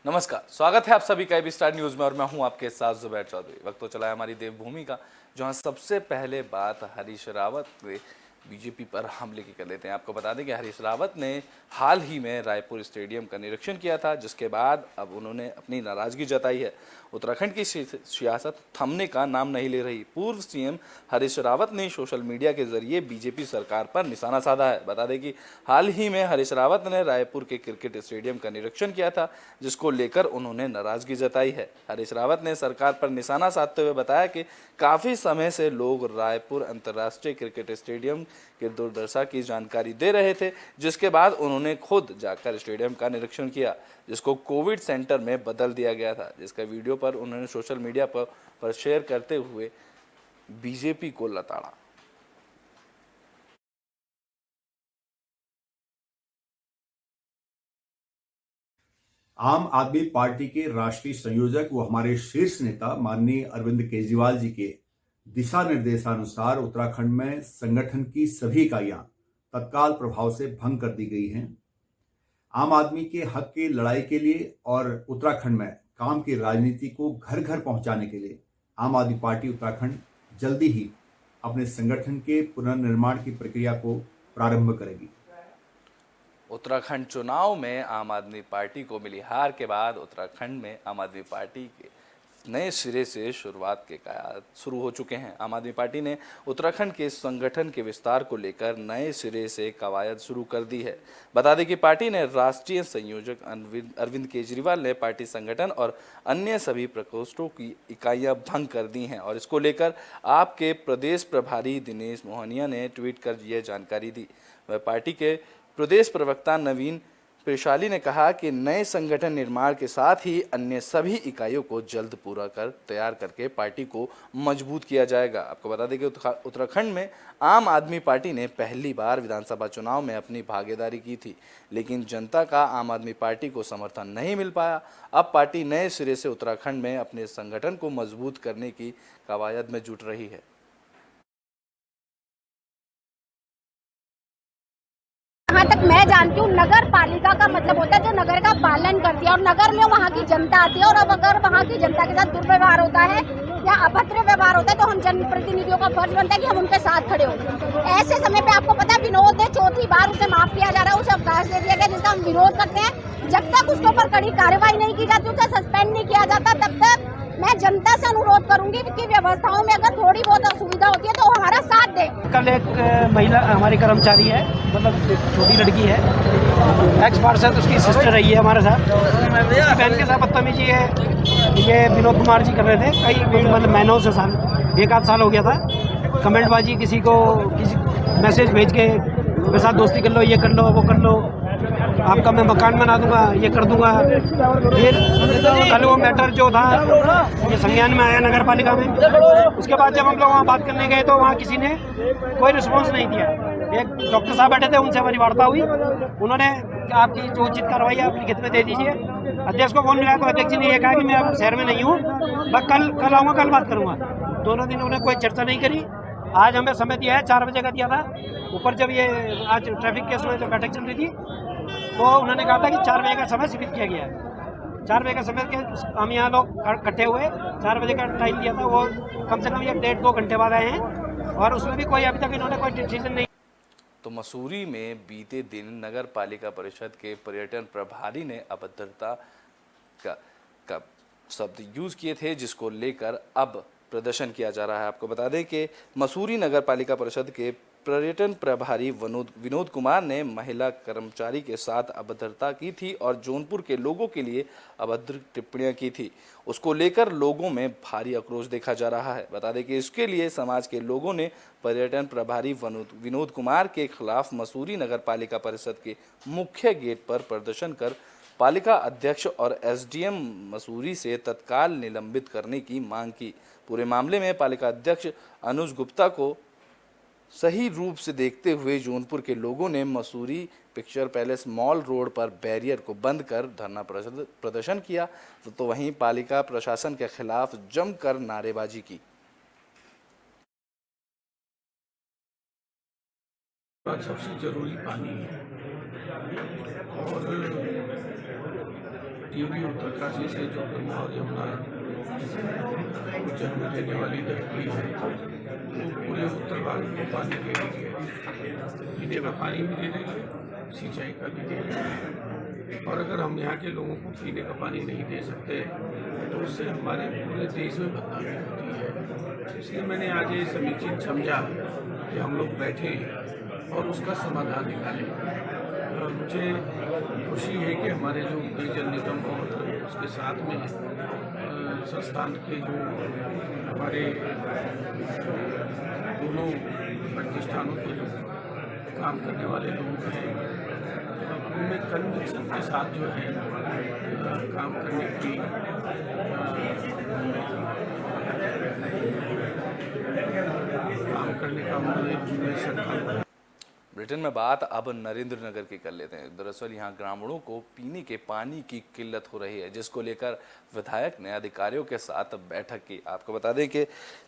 नमस्कार, स्वागत है आप सभी का एबी स्टार न्यूज में और मैं हूं आपके साथ जुबैर चौधरी। वक्त तो चला है हमारी देवभूमि का, जहां सबसे पहले बात हरीश रावत के बीजेपी पर हमले की कर लेते हैं। आपको बता दें कि हरीश रावत ने हाल ही में रायपुर स्टेडियम का निरीक्षण किया था, जिसके बाद अब उन्होंने अपनी नाराजगी जताई है। उत्तराखंड की सियासत थमने का नाम नहीं ले रही। पूर्व सीएम हरीश रावत ने सोशल मीडिया के जरिए बीजेपी सरकार पर निशाना साधा है। बता दें कि हाल ही में हरीश रावत ने रायपुर के क्रिकेट स्टेडियम का निरीक्षण किया था, जिसको लेकर उन्होंने नाराजगी जताई है। हरीश रावत ने सरकार पर निशाना साधते हुए बताया कि काफी समय से लोग रायपुर अंतर्राष्ट्रीय क्रिकेट स्टेडियम के दुर्दशा की जानकारी दे रहे थे, जिसके बाद उन्होंने खुद जाकर स्टेडियम का निरीक्षण किया, जिसको कोविड सेंटर में बदल दिया गया था, जिसका वीडियो पर उन्होंने सोशल मीडिया पर शेयर करते हुए बीजेपी को लताड़ा। आम आदमी पार्टी के राष्ट्रीय संयोजक व हमारे शीर्ष नेता माननीय अरविंद केजरीवाल जी के दिशा निर्देशानुसार उत्तराखंड में संगठन की सभी इकाइयां तत्काल प्रभाव से भंग कर दी गई हैं। आम आदमी के हक की लड़ाई के लिए और उत्तराखंड में काम की राजनीति को घर घर पहुंचाने के लिए आम आदमी पार्टी उत्तराखंड जल्दी ही अपने संगठन के पुनर्निर्माण की प्रक्रिया को प्रारंभ करेगी। उत्तराखंड चुनाव में आम आदमी पार्टी को मिली हार के बाद उत्तराखंड में आम आदमी पार्टी के नए सिरे से शुरुआत के कयास शुरू हो चुके हैं। आम आदमी पार्टी ने उत्तराखंड के संगठन के विस्तार को लेकर नए सिरे से कवायद शुरू कर दी है। बता दें कि पार्टी ने राष्ट्रीय संयोजक अरविंद केजरीवाल ने पार्टी संगठन और अन्य सभी प्रकोष्ठों की इकाइयां भंग कर दी हैं, और इसको लेकर आपके प्रदेश प्रभारी दिनेश मोहनिया ने ट्वीट कर यह जानकारी दी। वह पार्टी के प्रदेश प्रवक्ता नवीन पेशाली ने कहा कि नए संगठन निर्माण के साथ ही अन्य सभी इकाइयों को जल्द पूरा कर तैयार करके पार्टी को मजबूत किया जाएगा। आपको बता दें कि उत्तराखंड में आम आदमी पार्टी ने पहली बार विधानसभा चुनाव में अपनी भागीदारी की थी, लेकिन जनता का आम आदमी पार्टी को समर्थन नहीं मिल पाया। अब पार्टी नए सिरे से उत्तराखंड में अपने संगठन को मजबूत करने की कवायद में जुट रही है। जहाँ तक मैं जानती हूँ, नगर पालिका का मतलब होता है जो नगर का पालन करती है, और नगर में वहाँ की जनता आती है। और अब अगर वहाँ की जनता के साथ दुर्व्यवहार होता है या अभद्र व्यवहार होता है तो हम जनप्रतिनिधियों का फर्ज बनता है कि हम उनके साथ खड़े हों। ऐसे समय पे आपको पता है विनोद है, चौथी बार उसे माफ किया जा रहा है, उसे अवकाश दे दिया गया, जिसका हम विरोध करते हैं। जब तक उसके ऊपर कड़ी कार्रवाई नहीं की जाती, उसे सस्पेंड नहीं किया जाता, तब तक मैं जनता से अनुरोध करूंगी कि व्यवस्थाओं में अगर थोड़ी बहुत असुविधा होती है तो हमारा साथ दे। कल एक महिला हमारी कर्मचारी है, मतलब छोटी लड़की है, एक्स पार्षद उसकी सिस्टर रही है हमारे साथ, बहन के साथ बदतमीजी है ये विनोद कुमार जी कर रहे थे। कई मतलब महीनों से साल 1 आध साल हो गया था। कमेंटबाजी, किसी मैसेज भेज के मेरे साथ दोस्ती कर लो, ये कर लो, वो कर लो, आपका मैं मकान बना दूंगा, ये कर दूंगा। फिर कल वो मैटर जो था ये संज्ञान में आया नगर पालिका में। उसके बाद जब हम लोग वहाँ बात करने गए तो वहाँ किसी ने कोई रिस्पॉन्स नहीं दिया। एक डॉक्टर साहब बैठे थे, उनसे हमारी वार्ता हुई, उन्होंने आपकी जो उचित कार्रवाई आप लिखित में दे दीजिए। अध्यक्ष को फोन मिला तो अध्यक्ष ने ये कहा कि मैं अब शहर में नहीं हूँ, मैं कल आऊँगा, कल बात करूँगा। दोनों दिन उन्होंने कोई चर्चा नहीं करी। आज हमें समय दिया है, 4 बजे का दिया था। ऊपर जब ये आज ट्रैफिक केस में जो बैठक चल रही थी तो उन्होंने कहा था कि 4 बजे का समय सीमित किया गया है। 4 बजे का समय के हम यहाँ लोग इकट्ठे हुए, 4 बजे का टाइम दिया था, वो कम से कम ये 1.5-2 घंटे बाद आए हैं, और उसमें भी कोई अभी तक इन्होंने कोई डिसीजन नहीं। तो मसूरी में बीते दिन नगर पालिका परिषद के पर्यटन प्रभारी ने अभद्रता का शब्द यूज किए थे, जिसको लेकर अब प्रदर्शन किया जा रहा है। आपको बता दें कि मसूरी नगर पालिका परिषद के पर्यटन प्रभारी विनोद कुमार ने महिला कर्मचारी के साथ अभद्रता की थी और जौनपुर के लोगों के लिए अभद्र टिप्पणियां की थी। उसको लेकर लोगों में भारी आक्रोश देखा जा रहा है। बता दें कि इसके लिए समाज के लोगों ने पर्यटन प्रभारी विनोद कुमार के खिलाफ मसूरी नगर पालिका परिषद के मुख्य गेट पर प्रदर्शन कर पालिका अध्यक्ष और एसडीएम मसूरी से तत्काल निलंबित करने की मांग की। पूरे मामले में पालिका अध्यक्ष अनुज गुप्ता को सही रूप से देखते हुए जौनपुर के लोगों ने Mussoorie picture palace mall road पर बैरियर को बंद कर धरना प्रदर्शन किया, तो वहीं पालिका प्रशासन के खिलाफ जमकर नारेबाजी की। सबसे जरूरी पानी है, और टिहरी उत्तरकाशी से जो गंगा और यमुना को जन्म देने वाली धरती है वो पूरे उत्तर भारत को पानी दे रही है, पीने का पानी भी दे रही है, सिंचाई का भी दे रही है। और अगर हम यहाँ के लोगों को पीने का पानी नहीं दे सकते तो उससे हमारे पूरे देश में बदनामी होती है। इसलिए मैंने आज ये समीचीन समझा कि हम लोग बैठें और उसका समाधान निकालें। मुझे खुशी है कि हमारे जो पेयजल निगम और उसके साथ में संस्थान के जो हमारे दोनों प्रतिष्ठानों के जो काम करने वाले लोग हैं उनमें कन्विक्शन के साथ जो है काम करने की उन्होंने संकल्प। ब्रिटेन में बात अब नरेंद्र नगर की कर लेते हैं। दरअसल यहाँ ग्रामीणों को पीने के पानी की किल्लत हो रही है, जिसको लेकर विधायक ने अधिकारियों के साथ बैठक की। आपको बता दें कि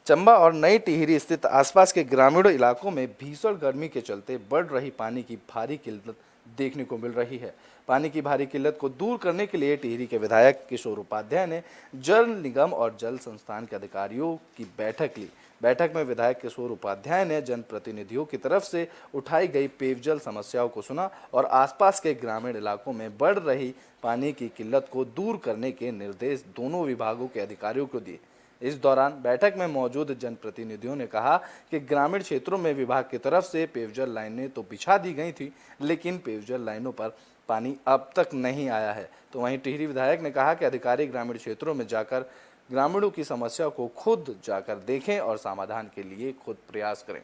चंबा और नई टिहरी स्थित आसपास के ग्रामीण इलाकों में भीषण गर्मी के चलते बढ़ रही पानी की भारी किल्लत देखने को मिल रही है। पानी की भारी किल्लत को दूर करने के लिए टिहरी के विधायक किशोर उपाध्याय ने जल निगम और जल संस्थान के अधिकारियों की बैठक ली। बैठक में विधायक किशोर उपाध्याय ने जनप्रतिनिधियों की तरफ से उठाई गई पेयजल समस्याओं को सुना और आसपास के ग्रामीण इलाकों में बढ़ रही पानी की किल्लत को दूर करने के निर्देश दोनों विभागों के अधिकारियों को दिए। इस दौरान बैठक में मौजूद जनप्रतिनिधियों ने कहा कि ग्रामीण क्षेत्रों में विभाग की तरफ से पेयजल लाइनें तो बिछा दी गई थी, लेकिन पेयजल लाइनों पर पानी अब तक नहीं आया है। तो वहीं टिहरी विधायक ने कहा कि अधिकारी ग्रामीण क्षेत्रों में जाकर ग्रामीणों की समस्या को खुद जाकर देखें और समाधान के लिए खुद प्रयास करें।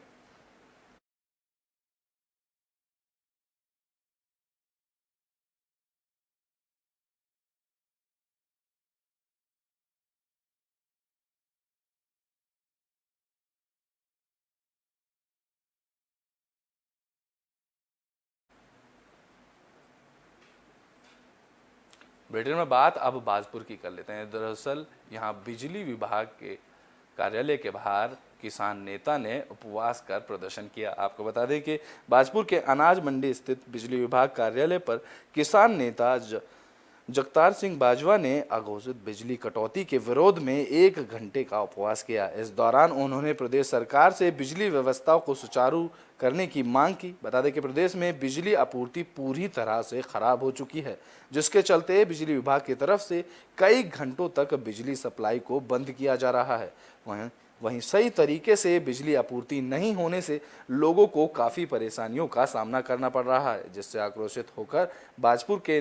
ब्रिटेन में बात अब बाजपुर की कर लेते हैं। दरअसल यहाँ बिजली विभाग के कार्यालय के बाहर किसान नेता ने उपवास कर प्रदर्शन किया। आपको बता दें कि बाजपुर के अनाज मंडी स्थित बिजली विभाग कार्यालय पर किसान नेता जगतार सिंह बाजवा ने अघोषित बिजली कटौती के विरोध में 1 घंटे का उपवास किया। इस दौरान उन्होंने प्रदेश सरकार से बिजली व्यवस्था को सुचारू करने की मांग की। बता दें कि प्रदेश में बिजली आपूर्ति पूरी तरह से खराब हो चुकी है, जिसके चलते बिजली विभाग की तरफ से कई घंटों तक बिजली सप्लाई को बंद किया जा रहा है। वहीं सही तरीके से बिजली आपूर्ति नहीं होने से लोगों को काफ़ी परेशानियों का सामना करना पड़ रहा है, जिससे आक्रोशित होकर बाजपुर के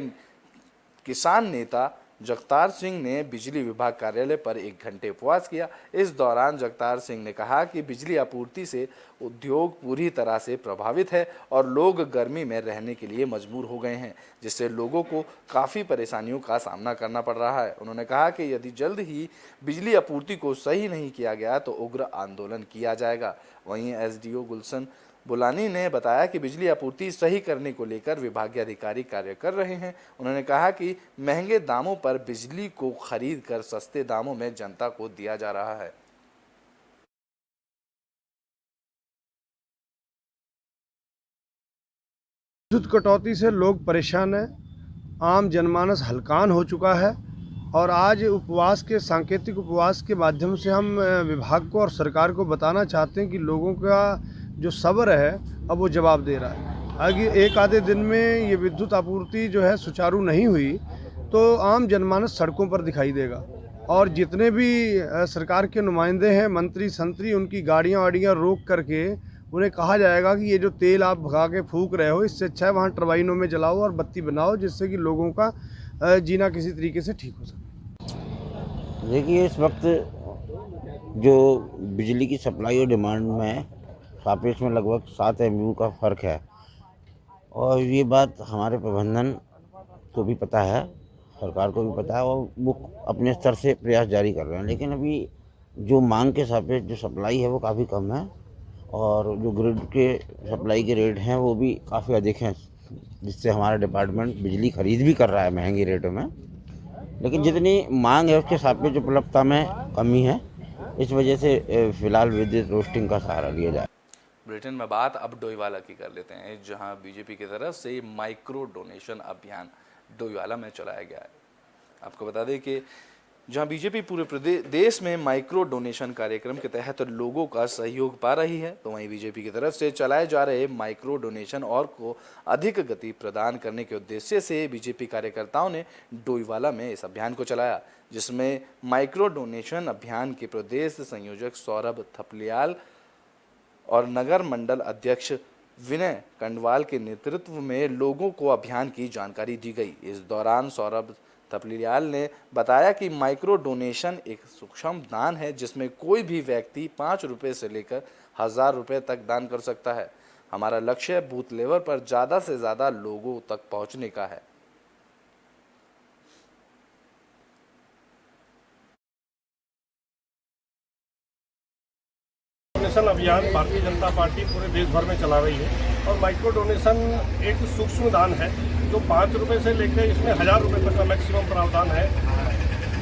किसान नेता जगतार सिंह ने बिजली विभाग कार्यालय पर 1 घंटे उपवास किया। इस दौरान जगतार सिंह ने कहा कि बिजली आपूर्ति से उद्योग पूरी तरह से प्रभावित है और लोग गर्मी में रहने के लिए मजबूर हो गए हैं, जिससे लोगों को काफ़ी परेशानियों का सामना करना पड़ रहा है। उन्होंने कहा कि यदि जल्द ही बिजली आपूर्ति को सही नहीं किया गया तो उग्र आंदोलन किया जाएगा। वहीं एसडीओ गुलशन बुलानी ने बताया कि बिजली आपूर्ति सही करने को लेकर विभागीय अधिकारी कार्य कर रहे हैं। उन्होंने कहा कि महंगे दामों पर बिजली को खरीद कर सस्ते दामों में जनता को दिया जा रहा है। विद्युत कटौती से लोग परेशान हैं, आम जनमानस हलकान हो चुका है और आज उपवास के सांकेतिक उपवास के माध्यम से हम विभाग को और सरकार को बताना चाहते हैं कि लोगों का जो सब्र है अब वो जवाब दे रहा है। आगे एक आधे दिन में ये विद्युत आपूर्ति जो है सुचारू नहीं हुई तो आम जनमानस सड़कों पर दिखाई देगा और जितने भी सरकार के नुमाइंदे हैं, मंत्री संतरी, उनकी गाड़ियां वाड़ियां रोक करके उन्हें कहा जाएगा कि ये जो तेल आप भगा के फूंक रहे हो इससे अच्छा है वहाँ टरबाइनों में जलाओ और बत्ती बनाओ, जिससे कि लोगों का जीना किसी तरीके से ठीक हो सके। देखिए, इस वक्त जो बिजली की सप्लाई और डिमांड में सापेक्ष में लगभग 7 MU का फ़र्क है और ये बात हमारे प्रबंधन को भी पता है, सरकार को भी पता है और वो अपने स्तर से प्रयास जारी कर रहे हैं। लेकिन अभी जो मांग के सापेक्ष जो सप्लाई है वो काफ़ी कम है और जो ग्रिड के सप्लाई के रेट हैं वो भी काफ़ी अधिक हैं, जिससे हमारा डिपार्टमेंट बिजली खरीद भी कर रहा है महंगी रेटों में। लेकिन जितनी मांग है उसके सापेक्ष उपलब्धता में कमी है, इस वजह से फिलहाल विद्युत रोस्टिंग का सहारा लिया जाए। ब्रिटेन में बात अब डोईवाला की कर लेते हैं, जहां बीजेपी की तरफ से माइक्रो डोनेशन अभियान डोईवाला में चलाया गया है। आपको बता दें कि जहां बीजेपी पूरे देश में माइक्रो डोनेशन कार्यक्रम के तहत लोगों का सहयोग पा रही है, तो वहीं बीजेपी की तरफ से चलाए जा रहे माइक्रो डोनेशन और को अधिक गति प्रदान करने के उद्देश्य से बीजेपी कार्यकर्ताओं ने डोईवाला में इस अभियान को चलाया, जिसमें माइक्रो डोनेशन अभियान के प्रदेश संयोजक सौरभ थपलियाल और नगर मंडल अध्यक्ष विनय कंडवाल के नेतृत्व में लोगों को अभियान की जानकारी दी गई। इस दौरान सौरभ थपलियाल ने बताया कि माइक्रो डोनेशन एक सूक्ष्म दान है जिसमें कोई भी व्यक्ति 5 रुपये से लेकर 1000 रुपये तक दान कर सकता है। हमारा लक्ष्य बूथ लेवल पर ज़्यादा से ज़्यादा लोगों तक पहुंचने का है। डोनेशन अभियान भारतीय जनता पार्टी पूरे देश भर में चला रही है और माइक्रो डोनेशन एक सूक्ष्म दान है जो 5 रुपये से लेकर इसमें 1000 रुपये तक का मैक्सिमम प्रावधान है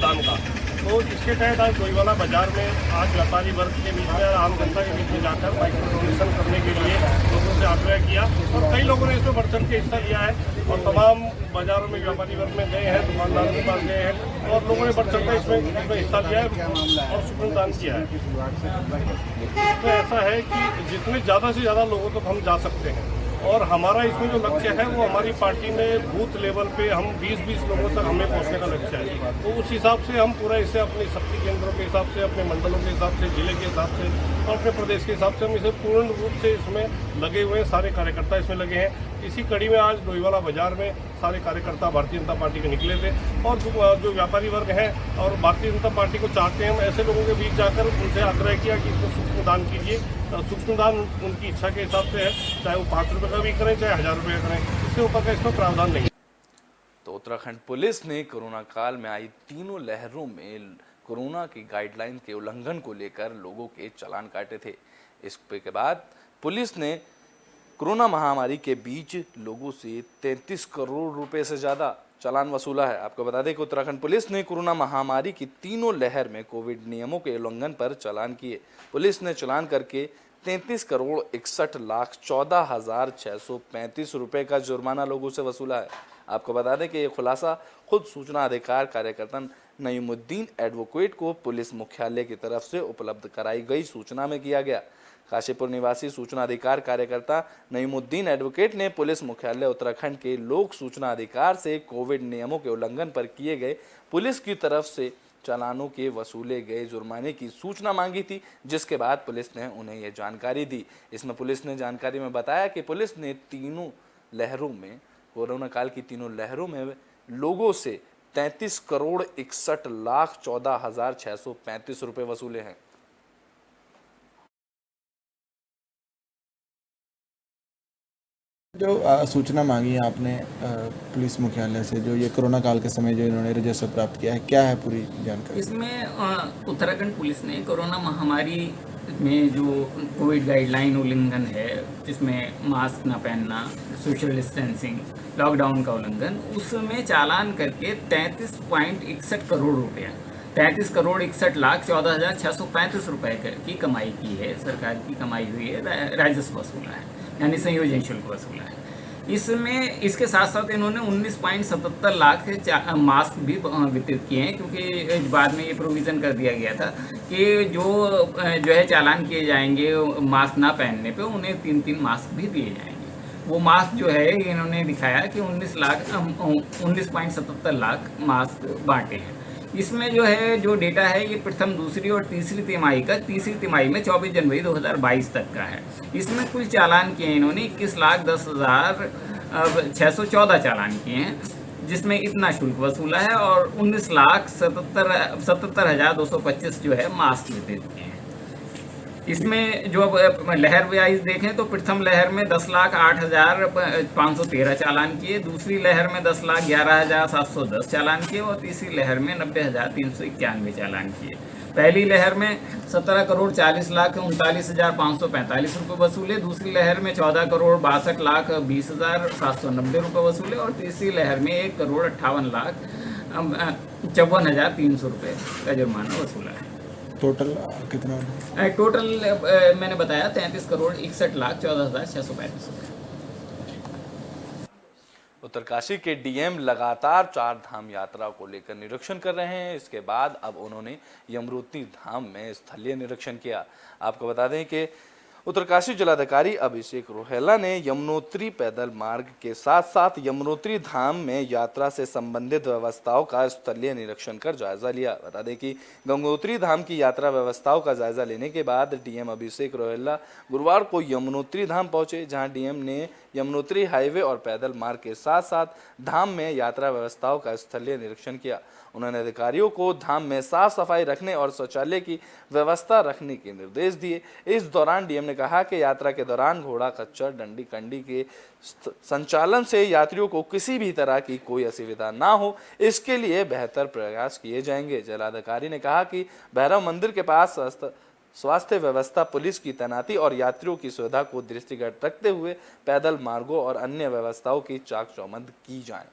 दान का। तो इसके तहत आज डोईवाला बाजार में आज व्यापारी वर्ग के बीच में आम जनता के बीच में जाकर माइक्रो डोनेशन करने के लिए लोगों से आग्रह किया और कई लोगों ने इसमें बढ़ चढ़ के हिस्सा लिया है और तमाम बाजारों में व्यापारी वर्ग में गए हैं, दुकानदारों के पास गए हैं और लोगों ने बढ़ चढ़ कर इसमें हिस्सा लिया है और सुकून दान किया है। इसमें ऐसा है कि जितने ज़्यादा से ज़्यादा लोगों तक हम जा सकते हैं और हमारा इसमें जो लक्ष्य है वो हमारी पार्टी में बूथ लेवल पे हम 20-20 लोगों तक हमें पहुंचने का लक्ष्य है। तो उस हिसाब से हम पूरा इसे अपने शक्ति केंद्रों के हिसाब से, अपने मंडलों के हिसाब से, जिले के हिसाब से और अपने प्रदेश के हिसाब से हम इसे पूर्ण रूप से इसमें लगे हुए हैं। सारे कार्यकर्ता इसमें लगे हैं। इसी कड़ी में आज डोईवाला बाजार में सारे कार्यकर्ता भारतीय जनता पार्टी के निकले थे और जो व्यापारी वर्ग हैं और भारतीय जनता पार्टी को चाहते हैं, ऐसे लोगों के बीच जाकर उनसे आग्रह किया कि इसको सूक्ष्म दान कीजिए। सूक्ष्म दान उनकी इच्छा के हिसाब से है, चाहे वो 5 रुपये का भी करें चाहे 1000 रुपये का करें, इससे ऊपर का इसमें प्रावधान नहीं है। तो उत्तराखंड पुलिस ने कोरोना काल में आई तीनों लहरों में कोरोना की गाइडलाइन के उल्लंघन को लेकर लोगों के चालान काटे थे। इसके बाद पुलिस ने कोरोना महामारी के बीच लोगों से 33 करोड़ रुपए से ज़्यादा चालान वसूला है। आपको बता दें कि उत्तराखंड पुलिस ने कोरोना महामारी की तीनों लहर में कोविड नियमों के उल्लंघन पर चालान किए। पुलिस ने चालान करके 33 करोड़ 61 लाख 14,635 रुपए का जुर्माना लोगों से वसूला है। आपको बता दें कि ये खुलासा खुद सूचना अधिकार कार्यकर्ता नईमुद्दीन एडवोकेट को पुलिस मुख्यालय की तरफ से उपलब्ध कराई गई सूचना में किया गया। काशीपुर निवासी सूचना अधिकार कार्यकर्ता नईमुद्दीन एडवोकेट ने पुलिस मुख्यालय उत्तराखंड के लोक सूचना अधिकार से कोविड नियमों के उल्लंघन पर किए गए पुलिस की तरफ से चालानों के वसूले गए जुर्माने की सूचना मांगी थी, जिसके बाद पुलिस ने उन्हें यह जानकारी दी। इसमें पुलिस ने जानकारी में बताया कि पुलिस ने तीनों लहरों में कोरोना काल की तीनों लहरों में लोगों से 33 करोड़ 61 लाख 14,635 रुपए वसूले हैं। जो सूचना मांगी है आपने पुलिस मुख्यालय से, जो ये कोरोना काल के समय जो इन्होंने राजस्व प्राप्त किया है, क्या है पूरी जानकारी? इसमें उत्तराखंड पुलिस ने कोरोना महामारी में जो कोविड गाइडलाइन उल्लंघन है, जिसमें मास्क ना पहनना, सोशल डिस्टेंसिंग, लॉकडाउन का उल्लंघन, उसमें चालान करके 33.61 करोड़ रुपया 33 करोड़ 61 लाख 14,635 रुपये की कमाई की है। सरकार की कमाई हुई है, राजस्व वसूला है, यानी संयोजन शुल्क वसूला है। इसमें इसके साथ साथ इन्होंने 19.77 लाख मास्क भी वितरित किए हैं, क्योंकि बाद में ये प्रोविज़न कर दिया गया था कि जो है चालान किए जाएंगे मास्क ना पहनने पे, उन्हें 3-3 मास्क भी दिए जाएंगे। वो मास्क जो है इन्होंने दिखाया कि 19.77 लाख मास्क बांटे हैं। इसमें जो है जो डेटा है ये प्रथम, दूसरी और तीसरी तिमाही का, तीसरी तिमाही में 24 जनवरी 2022 तक का है। इसमें कुल चालान किए इन्होंने 21,10,614 चालान किए हैं, जिसमें इतना शुल्क वसूला है और 19,77,225 जो है मास्क वितरित किए हैं। इसमें जो लहर वाइज देखें तो प्रथम लहर में 10,08,513 चालान किए, दूसरी लहर में 10,11,710 चालान किए और तीसरी लहर में 90,391 चालान किए। पहली लहर में 17 करोड़ 40 लाख 39,545 रुपये वसूले, दूसरी लहर में 14 करोड़ 62 लाख 20,790 रुपये वसूले और तीसरी लहर में 1 करोड़ 58 लाख 54,300 रुपये का जुर्माना वसूला है। टोटल कितना? टोटल मैंने बताया 33 करोड़ 61 लाख 14,635 रुपये। उत्तरकाशी के डीएम लगातार 4 धाम यात्रा को लेकर निरीक्षण कर रहे हैं। इसके बाद अब उन्होंने यमुनोत्री धाम में स्थलीय निरीक्षण किया। आपको बता दें कि उत्तरकाशी जिलाधिकारी अभिषेक रोहेला ने यमुनोत्री पैदल मार्ग के साथ साथ यमुनोत्री धाम में यात्रा से संबंधित व्यवस्थाओं का स्थलीय निरीक्षण कर जायजा लिया। बता दें कि गंगोत्री धाम की यात्रा व्यवस्थाओं का जायजा लेने के बाद डीएम अभिषेक रोहेला गुरुवार को यमुनोत्री धाम पहुंचे, जहां डीएम ने यमुनोत्री हाईवे और पैदल मार्ग के साथ साथ धाम में यात्रा व्यवस्थाओं का स्थलीय निरीक्षण किया। उन्होंने अधिकारियों को धाम में साफ सफाई रखने और शौचालय की व्यवस्था रखने के निर्देश दिए। इस दौरान डीएम ने कहा कि यात्रा के दौरान घोड़ा, खच्चर, डंडी, कंडी के संचालन से यात्रियों को किसी भी तरह की कोई असुविधा ना हो, इसके लिए बेहतर प्रयास किए जाएंगे। जिलाधिकारी ने कहा कि भैरव मंदिर के पास स्वास्थ्य व्यवस्था, पुलिस की तैनाती और यात्रियों की सुविधा को दृष्टिगत रखते हुए पैदल मार्गों और अन्य व्यवस्थाओं की चाक चौबंद की जाए।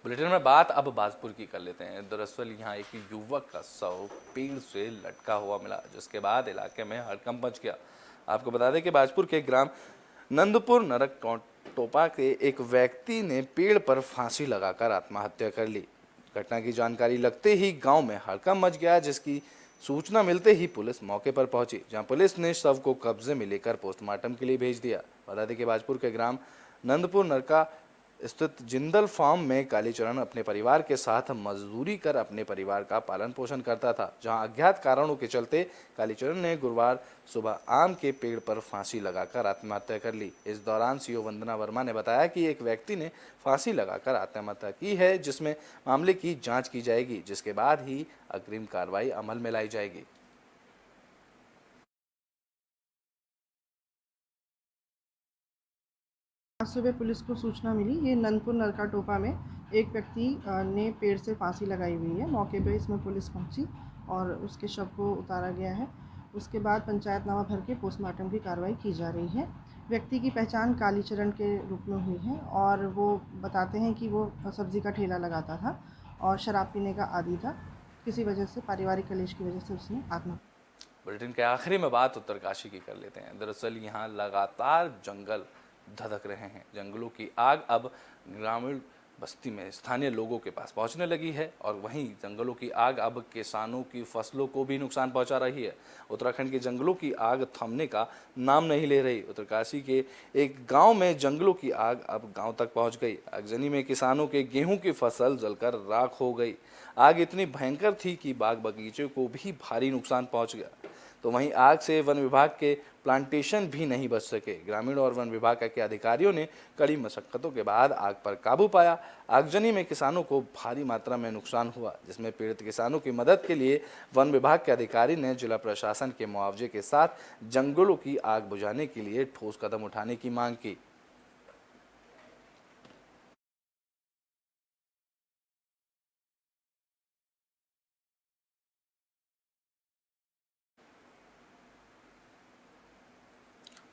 बुलेटिन में बात अब बाजपुर की कर लेते हैं। दरअसल यहाँ एक युवक का शव पेड़ से लटका हुआ मिला, जिसके बाद इलाके में हड़कंप मच गया। आपको बता दें कि बाजपुर के ग्राम नंदपुर नरक टोपा के एक व्यक्ति ने पेड़ पर फांसी लगाकर आत्महत्या कर ली। घटना की जानकारी लगते ही गांव में हड़कंप मच गया, जिसकी सूचना मिलते ही पुलिस मौके पर पहुंची, जहां पुलिस ने शव को कब्जे में लेकर पोस्टमार्टम के लिए भेज दिया। बता दें कि बाजपुर के ग्राम नंदपुर नरका स्थित जिंदल फार्म में कालीचरण अपने परिवार के साथ मजदूरी कर अपने परिवार का पालन पोषण करता था, जहां अज्ञात कारणों के चलते कालीचरण ने गुरुवार सुबह आम के पेड़ पर फांसी लगाकर आत्महत्या कर ली। इस दौरान सीओ वंदना वर्मा ने बताया कि एक व्यक्ति ने फांसी लगाकर आत्महत्या की है, जिसमें मामले की जांच की जाएगी, जिसके बाद ही अग्रिम कार्रवाई अमल में लाई जाएगी। आज सुबह पुलिस को सूचना मिली, ये नंदपुर नरका टोपा में एक व्यक्ति ने पेड़ से फांसी लगाई हुई है। मौके पर इसमें पुलिस पहुंची और उसके शव को उतारा गया है। उसके बाद पंचायतनामा भर के पोस्टमार्टम की कार्रवाई की जा रही है। व्यक्ति की पहचान कालीचरण के रूप में हुई है और वो बताते हैं कि वो सब्जी का ठेला लगाता था और शराब पीने का आदी था। किसी वजह से, पारिवारिक कलेश की वजह से उसने आत्महत्या। बुलेटिन के आखिरी में बात उत्तरकाशी की कर लेते हैं। दरअसल यहाँ लगातार जंगल धधक रहे हैं। जंगलों की आग अब ग्रामीण बस्ती में स्थानीय लोगों के पास पहुंचने लगी है और वहीं जंगलों की आग अब किसानों की फसलों को भी नुकसान पहुंचा रही है। उत्तराखंड के जंगलों की आग थमने का नाम नहीं ले रही। उत्तरकाशी के एक गांव में जंगलों की आग अब गांव तक पहुंच गई। आगजनी में किसानों के गेहूं की फसल जलकर राख हो गई। आग इतनी भयंकर थी कि बाग बगीचे को भी भारी नुकसान पहुँच गया। तो वहीं आग से वन विभाग के प्लांटेशन भी नहीं बच सके। ग्रामीण और वन विभाग के अधिकारियों ने कड़ी मशक्कतों के बाद आग पर काबू पाया। आगजनी में किसानों को भारी मात्रा में नुकसान हुआ, जिसमें पीड़ित किसानों की मदद के लिए वन विभाग के अधिकारी ने जिला प्रशासन के मुआवजे के साथ जंगलों की आग बुझाने के लिए ठोस कदम उठाने की मांग की।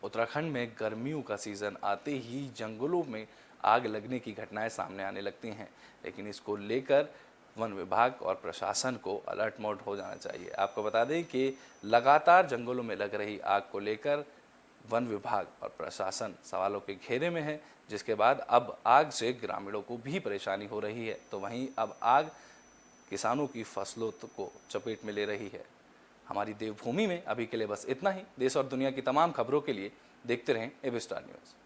उत्तराखंड में गर्मियों का सीज़न आते ही जंगलों में आग लगने की घटनाएं सामने आने लगती हैं, लेकिन इसको लेकर वन विभाग और प्रशासन को अलर्ट मोड हो जाना चाहिए। आपको बता दें कि लगातार जंगलों में लग रही आग को लेकर वन विभाग और प्रशासन सवालों के घेरे में है, जिसके बाद अब आग से ग्रामीणों को भी परेशानी हो रही है। तो वहीं अब आग किसानों की फसलों को चपेट में ले रही है। हमारी देवभूमि में अभी के लिए बस इतना ही। देश और दुनिया की तमाम खबरों के लिए देखते रहें एबी स्टार न्यूज़।